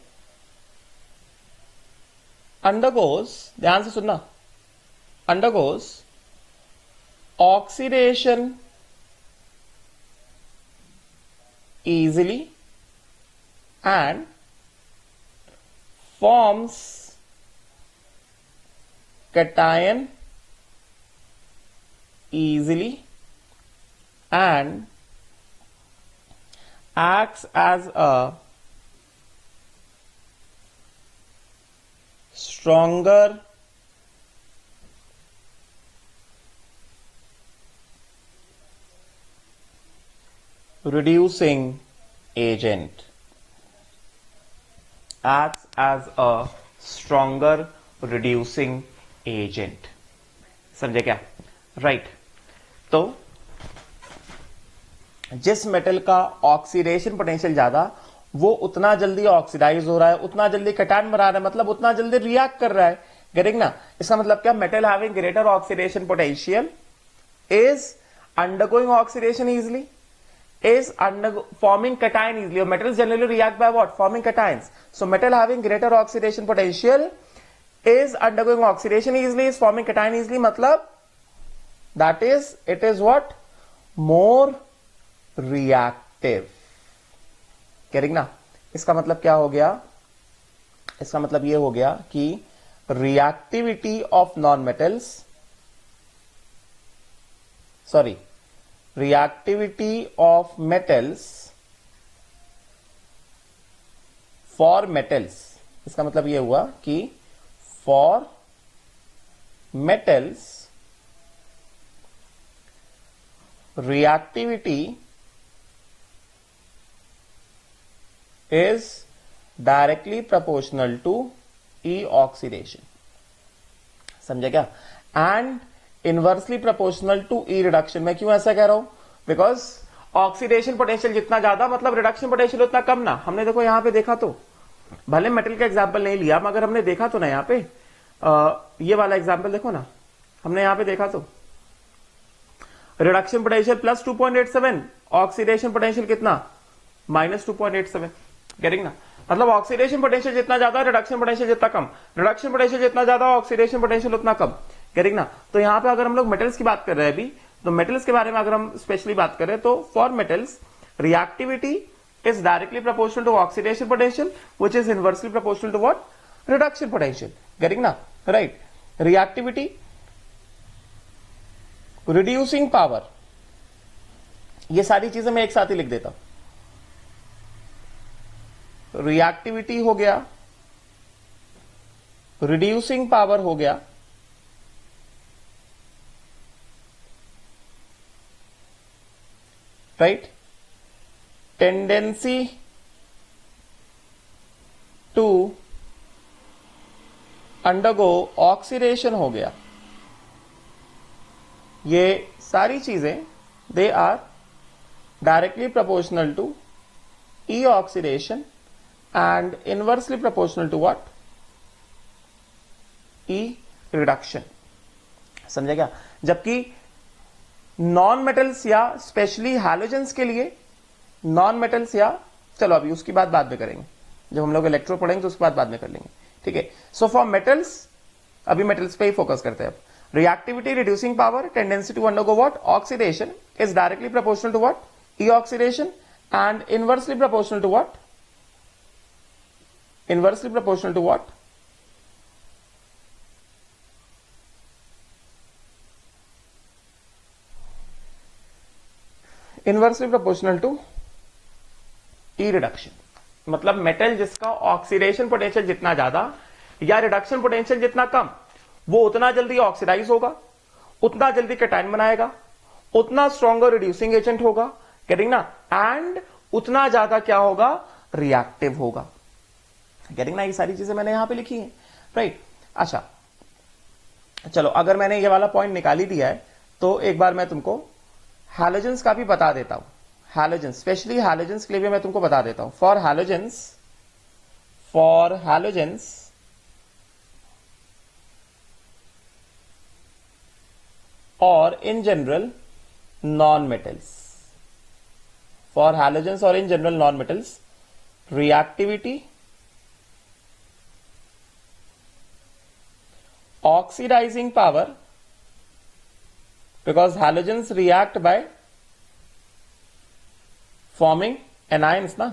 Speaker 1: undergoes, ध्यान से सुनना, undergoes oxidation easily and forms cation easily and acts as a stronger reducing agent, acts as a stronger reducing agent, समझे क्या, right. तो जिस metal का oxidation potential ज्यादा, वो उतना जल्दी ऑक्सीडाइज हो रहा है, उतना जल्दी कटायन बना रहा है, मतलब उतना जल्दी रिएक्ट कर रहा है, गेटिंग ना। इसका मतलब क्या, metal having greater oxidation potential is undergoing oxidation easily, is forming cation easily, or metals generally react by what, forming cations. So metal having greater oxidation potential is undergoing oxidation easily, is forming cation easily, matlab that is, it is what, more reactive, getting ना। इसका मतलब क्या हो गया, इसका मतलब ये हो गया कि reactivity of non-metals, sorry, reactivity of metals for metals, इसका मतलब यह हुआ कि for metals reactivity is directly proportional to E oxidation, समझे क्या, and inversely proportional to E reduction. मैं क्यों ऐसा कह रहा हूं, बिकॉज ऑक्सीडेशन पोटेंशियल जितना ज्यादा, मतलब रिडक्शन पोटेंशियल उतना कम ना। हमने देखो यहां पे देखा, तो भले मेटल का एग्जांपल नहीं लिया, मगर हमने देखा तो ना यहां पे ये वाला एग्जांपल देखो ना, हमने यहां पे देखा तो reduction potential plus 2.87, oxidation potential कितना, माइनस 2.87, गेटिंग ना। मतलब ऑक्सीडेशन पोटेंशियल जितना ज्यादा, रिडक्शन पोटेंशियल जितना कम, रिडक्शन पोटेंशियल जितना ज्यादा, ऑक्सीडेशन पोटेंशियल उतना कम, करेक्ट ना। तो यहां पे अगर हम लोग मेटल्स की बात कर रहे हैं अभी, तो मेटल्स के बारे में अगर हम स्पेशली बात करें, तो for metals reactivity is directly proportional to oxidation potential which is inversely proportional to what, reduction potential, getting ना, राइट। रिएक्टिविटी, रिड्यूसिंग पावर, ये सारी चीजें मैं एक साथ ही लिख देता हूं। रिएक्टिविटी हो गया, रिड्यूसिंग पावर हो गया, right, tendency to undergo oxidation हो गया। ये सारी चीजें they are directly proportional to E oxidation and inversely proportional to what, E reduction, समझे क्या। जबकि नॉन मेटल्स या स्पेशली हैलोजेंस के लिए, नॉन मेटल्स या चलो अभी उसकी बात बाद में करेंगे, जब हम लोग इलेक्ट्रो पढ़ेंगे तो उसके बाद में कर लेंगे, ठीक है। सो फॉर मेटल्स, अभी मेटल्स पे ही फोकस करते हैं अब। Reactivity, reducing power, tendency to undergo what, oxidation is directly proportional to what, E oxidation, and inversely proportional to what, inversely proportional to what, inversely proportional to E reduction. मतलब metal जिसका oxidation potential जितना ज्यादा या reduction potential जितना कम, वो उतना जल्दी oxidise होगा, उतना जल्दी कैटायन बनाएगा, उतना स्ट्रॉन्गर रिड्यूसिंग एजेंट होगा, गेटिंग ना, एंड उतना ज्यादा क्या होगा, रिएक्टिव होगा, गेटिंग ना। ये सारी चीजें मैंने यहां पे लिखी है, राइट। अच्छा चलो, अगर मैंने ये वाला पॉइंट निकाल ही दिया है तो एक बार मैं तुमको हैलोजेंस का भी बता देता हूं। हैलोजेंस, स्पेशली हैलोजेंस के लिए भी मैं तुमको बता देता हूं। फॉर हैलोजेंस और in general non metals, for halogens और in general non metals, reactivity, oxidizing power, because halogens react by forming anions ना,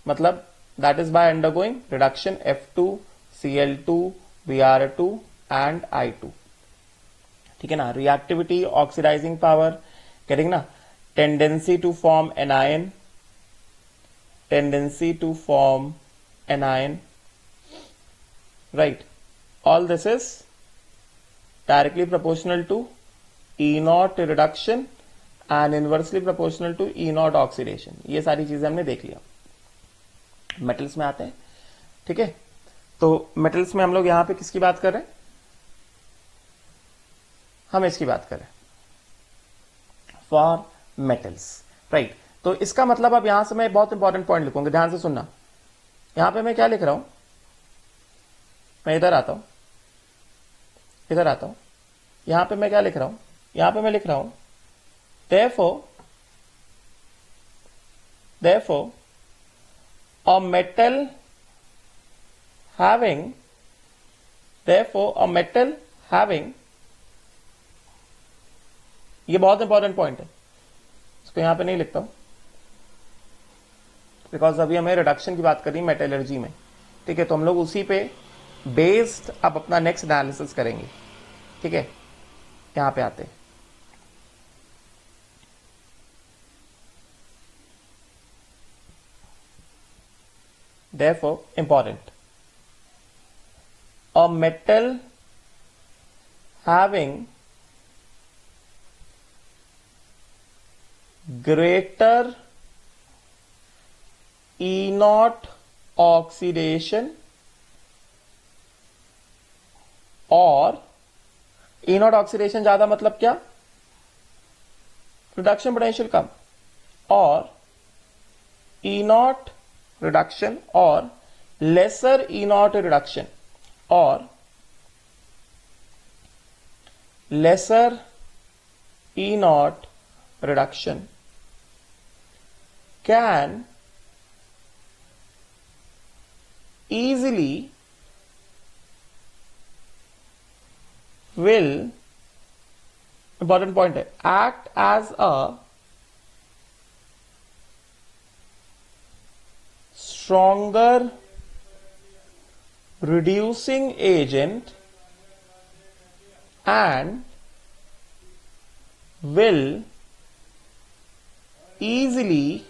Speaker 1: मतलब that is by undergoing reduction F2, Cl2, Br2 and I2, ठीक है ना। reactivity, oxidizing power, getting ना, tendency to form anion, right, all this is directly proportional to E naught reduction and inversely proportional to E naught oxidation। ये सारी चीजें हमने देख लिया। मेटल्स में आते हैं, ठीक है। तो मेटल्स में हम लोग यहां पे किसकी बात कर रहे हैं, हम इसकी बात कर रहे हैं, फॉर मेटल्स, राइट। तो इसका मतलब अब यहां से मैं बहुत इंपॉर्टेंट पॉइंट लिखूंगा, ध्यान से सुनना। यहां पे मैं क्या लिख रहा हूं, मैं इधर आता हूं, यहां पे मैं क्या लिख रहा हूं, यहां पे मैं लिख रहा हूं therefore a metal having ये बहुत इंपॉर्टेंट पॉइंट है, इसको यहां पे नहीं लिखता हूं बिकॉज अभी हमें रिडक्शन की बात करी मेटलर्जी में, ठीक है। तो हम लोग उसी पे बेस्ड अब अपना नेक्स्ट एनालिसिस करेंगे, ठीक है। यहां पे आते हैं, therefore important, a metal having greater E naught oxidation और E naught oxidation ज्यादा मतलब क्या, रिडक्शन पोटेंशियल कम, और E naught रिडक्शन और लेसर E naught रिडक्शन और laser E naught reduction can easily will, important point है, act as a stronger reducing agent and will easily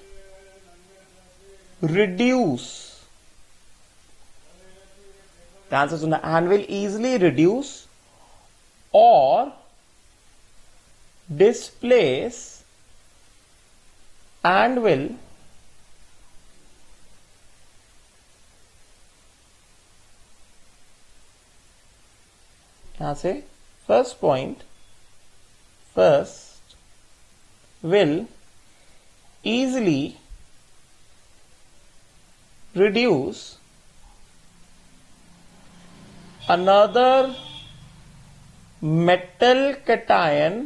Speaker 1: reduce, ध्यान से सुनना, and will easily reduce or displace and will यहां से first point, first will easily reduce another metal cation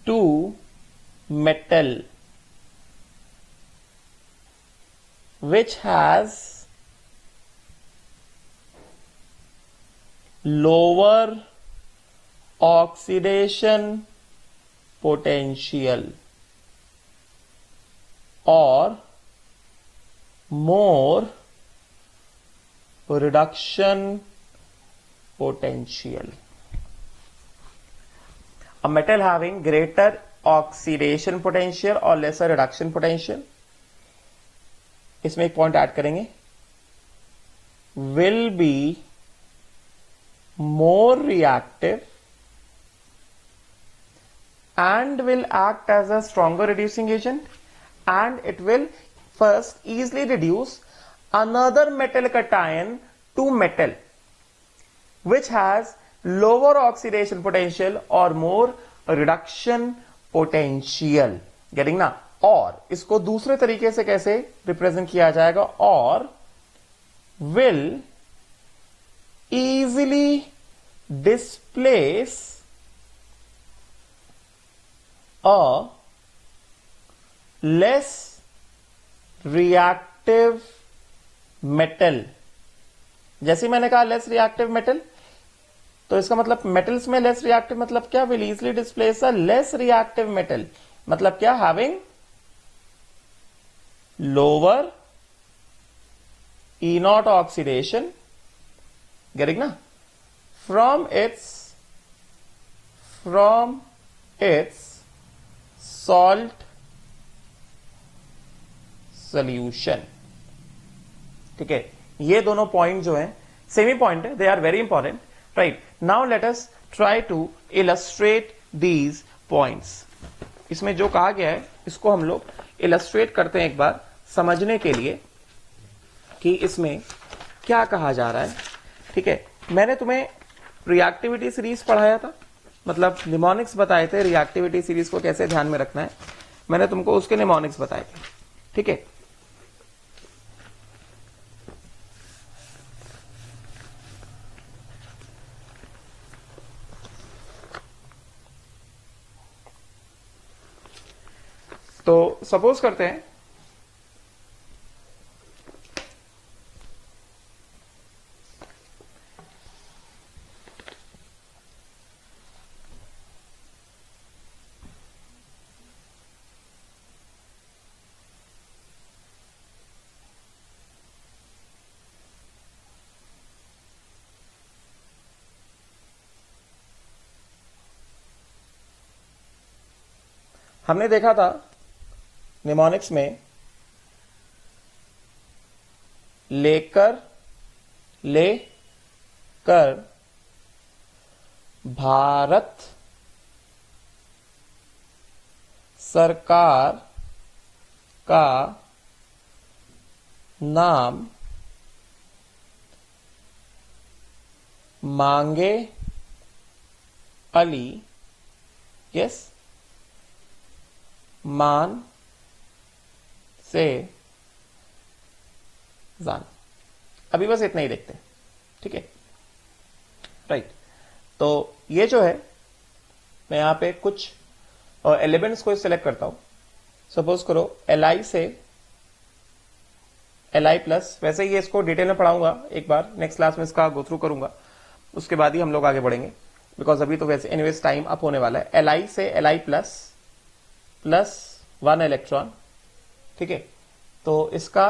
Speaker 1: to metal which has lower oxidation potential or more reduction potential. A metal having greater oxidation potential or lesser reduction potential, इसमें एक point add करेंगे, will be more reactive and will act as a stronger reducing agent, and it will first easily reduce another metal cation to metal which has lower oxidation potential or more reduction potential. Getting ना? और इसको दूसरे तरीके से कैसे represent किया जाएगा? और will easily displace a less reactive metal. जैसे मैंने कहा लेस रिएक्टिव मेटल, तो इसका मतलब मेटल्स में लेस रिएक्टिव मतलब क्या? Will easily displace a less reactive metal, मतलब क्या? Having lower E naught oxidation, getting ना, फ्रॉम इट्स सॉल्ट सोल्यूशन. ठीक है, ये दोनों पॉइंट जो हैं सेमी पॉइंट है, they are very important. Right, now let us try to illustrate these points. इसमें जो कहा गया है इसको हम लोग इलस्ट्रेट करते हैं एक बार समझने के लिए कि इसमें क्या कहा जा रहा है. ठीक है, मैंने तुम्हें रिएक्टिविटी सीरीज पढ़ाया था, मतलब निमोनिक्स बताए थे, रिएक्टिविटी सीरीज को कैसे ध्यान में रखना है, मैंने तुमको उसके निमोनिक्स बताए थे. ठीक है, तो सपोज करते हैं हमने देखा था निमोनिक्स में लेकर भारत सरकार का नाम मांगे अली, यस, मान से जान. अभी बस इतना ही देखते हैं. ठीक है, राइट. तो ये जो है मैं यहां पे कुछ एलिमेंट्स को सिलेक्ट करता हूं. सपोज करो Li से Li प्लस, वैसे ही इसको डिटेल में पढ़ाऊंगा एक बार, नेक्स्ट क्लास में इसका गो थ्रू करूंगा, उसके बाद ही हम लोग आगे बढ़ेंगे, बिकॉज अभी तो वैसे एनीवेज टाइम अप होने वाला है. Li से Li प्लस 1 इलेक्ट्रॉन. ठीक है, तो इसका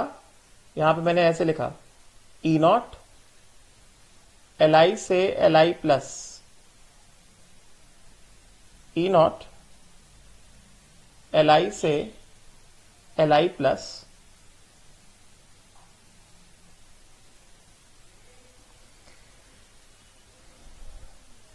Speaker 1: यहां पे मैंने ऐसे लिखा E नॉट Li से Li plus, E not Li से Li प्लस,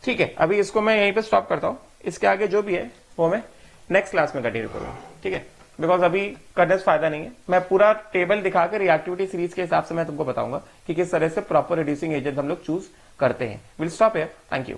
Speaker 1: ठीक है. अभी इसको मैं यहीं पे स्टॉप करता हूं, इसके आगे जो भी है वो मैं नेक्स्ट क्लास में कंटिन्यू करूंगा. ठीक है, बिकॉज अभी करने से फायदा नहीं है. मैं पूरा टेबल दिखा के रिएक्टिविटी सीरीज के हिसाब से मैं तुमको बताऊंगा कि किस तरह से प्रॉपर रिड्यूसिंग एजेंट हम लोग चूज करते हैं. Will stop here. Thank you.